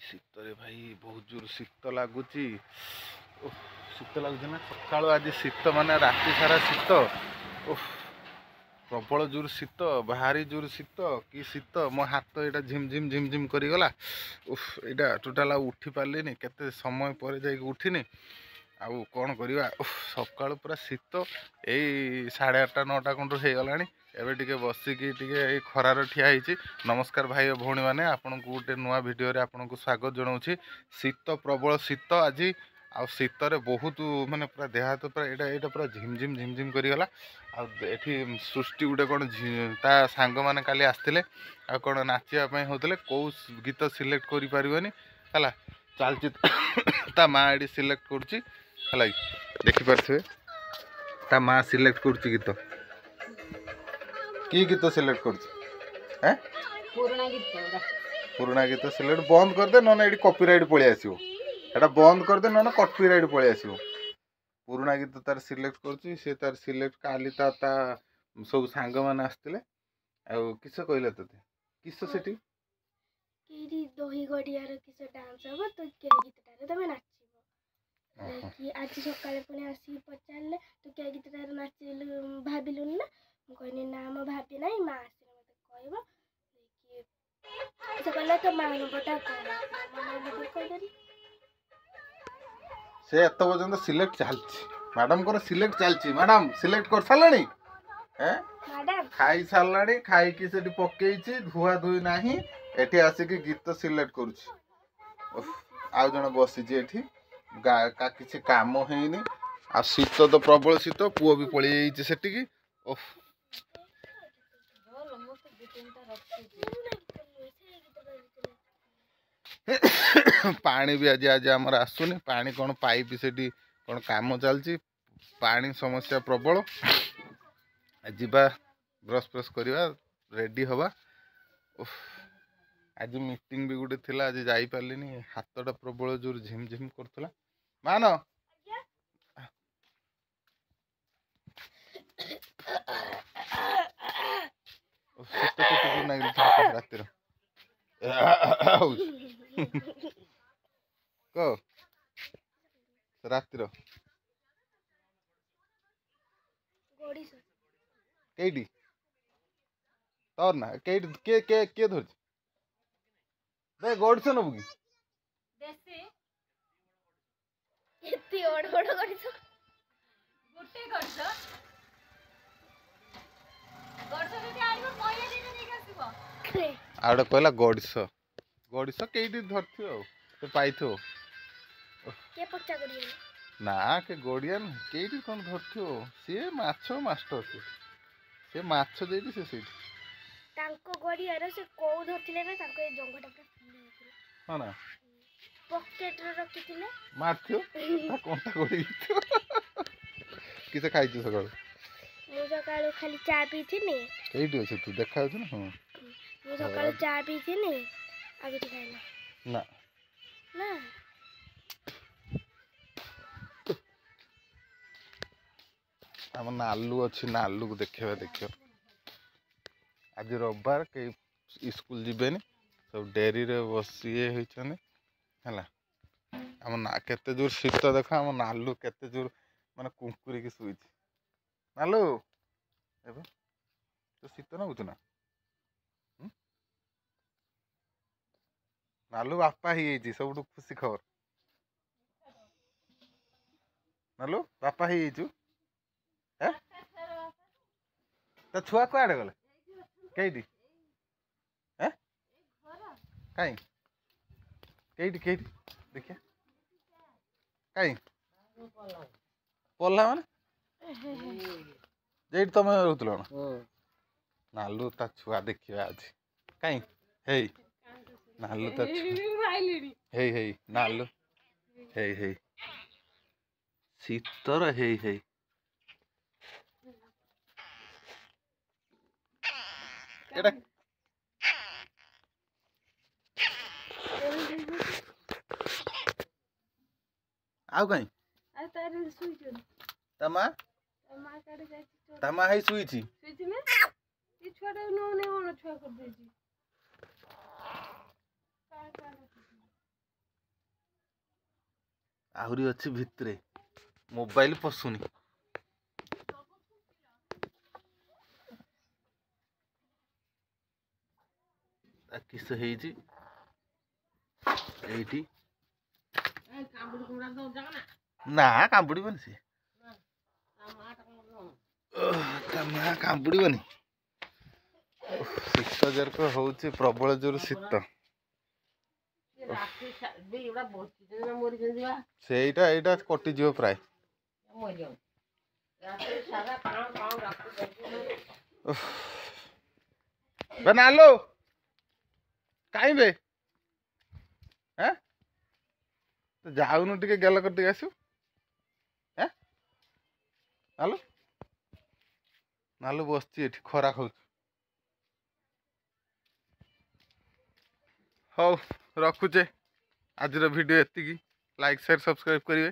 शीत रे भाई बहुत जोर शीत लगुच शीत लगुच ना सका आज शीत माने राति सारा शीत प्रबल जोर शीत भारी जोर शीत कि शीत मो हाथ यहाँ झिमझिम झिमझिम करगला यहाँ टोटाल उठी पार्ली केते समय पर जा उठिनी आउ कौन करवा सका पूरा शीत यही 8:30 9टा कंट्र हो गला एबे टिके बसिकी टिके खरार ठिया होइछि। नमस्कार भाई और भौणी मैंने आपन को गोटे नुआ भिडियो रे आपन को स्वागत जनाऊँगी। शीत प्रबल शीत आज आ शीत रे बहुत माने पूरा देह हाथ पूरा यहाँ पूरा झिमझिम झिमझिम करगला आठी सृष्टि गोटे कौन ता सांग मैंने काली आसते आ कौन नाचापी होते कौ गीत सिलेक्ट कर पारनि है चलची ता माँ ये सिलेक्ट करुच्ची है देखिपे ता माँ सिलेक्ट करुच्ची गीत की गीत सिलेक्ट कर पुराना गीत सिलेक्ट बंद करदे ना ये कॉपीराइट पलि आसो एटा बंद करदे ना कॉपीराइट पलि आसो पुराना गीत तार सिलेक्ट करुच्ची से तार सिलेक्ट काली ता सब सांग मैंने आसते किस कहले तोते किस सेठी दही गड़ियार किस डांस हम तो के गीतटारे तमे नाचिबो कि आज सकाळे पुणी आसी पचारले तो के गीतटारे नाचिलु भाबिलुन ना म कहनी ना म भाबी नाही मा आसी मते कहबो कि से कहले तो मा नंबरटा कह म कह करी से एत पर्यंत सिलेक्ट चलछि मैडम को सिलेक्ट चलछि मैडम सिलेक्ट कर सालानी हैं मैडम खाई सालानी खाई कि सेठी पकेइछि धुआ धुई नाही एठी आसिक गीत सिलेक्ट करुच्ची आउ जन बसी एठी का किसी काम हैनी आ शीत तो प्रबल शीत पुओ भी पलि जाइए सेठी पानी भी आज आज आमर आसुनी पानी कौन पाइप से कौन काम चलती पानी समस्या प्रबल जीवा ब्रश ब्रश करवा रेडी हवा आज मीटिंग भी गोटे थिला आज जाई पारलिनी हाथटा प्रबल जोर झिमझिम करथला मान रातिर कह रातिर केटी तोर ना के के के के धर दे गोड़ से नबु की देसी एती ओड ओड गरिछ गुटे गरिछ गरिछ जति आइबो पहिले दिन देख आसीबो आडे कहला गडिस गडिस केटी धरथियो ते पाइथो के पक्का गरियो ना के गडियान केटी कोन धरथियो से माछो मास्टर से माछ देती से सेठी तांको गडियार से को धरथिले ना तांको ए जंगटा पूरा फुली गेथिला हां ना पॉकेट रे रखिथिले मारथियो ता कोनटा गडी किसे खाइछु सकाळ मु सकाळ खाली चा पीथिनी केटी अछि तू देखा छ ना हां मु सकाळ चा पीथिनी आगे खाइला ना ना हम नालू अच्छी नालू को देखा देखियो आज रविवार कई स्कूल जीवेनि सब डेरी रे बसी होइछने हला हम ना केते जोर शीत देख हम नालू केते जोर माने कुंकुरी की सुई नालू एबे तो शीत ना बुझना नालू बापा ही सब खुशी खबर नालू बापा ही तो छुआ कुआड़े गले कईटी कहीं कईटी कईटी देखिए कहीं पल्ला माने जेठी तुम रोतल नालू ता छुआ देखिए आज कहीं हे नालू ता हे नालू हे शीतर हे एटा आउ कहीं आ तारे सुइजो तमा काडे जाई तमा है सुईची में ई छोडे नो ने ओनो छुआ कर देजी आहरी अच्छी भितरे मोबाइल पशुनी किस ହେଇଛି ଏଇଠି ନା କାମୁଡ଼ିବନି ସେ ତା ମା କାମୁଡ଼ିବନି ଶୀତ ଜୋର ହଉଛି ପ୍ରବଳ ଜୋର ଶୀତ ସେଇଟା ଏଇଟା କଟିଯିବ ପ୍ରାୟ ନାଲୋ କାଇଁ ବେ ଯାଉନୁ ଟିକେ ଗେଲ କରି ଟିକେ ଆସିବୁ ନାଲୁ ନାଲୁ ବସିଛି ଏଠି ଖରା ଖାଉଛି ହଉ ରଖୁଛେ ଆଜିର ଭିଡ଼ିଓ ଏତିକି ଲାଇକ୍ ସେୟାର ସବସ୍କ୍ରାଇବ୍ କରିବେ।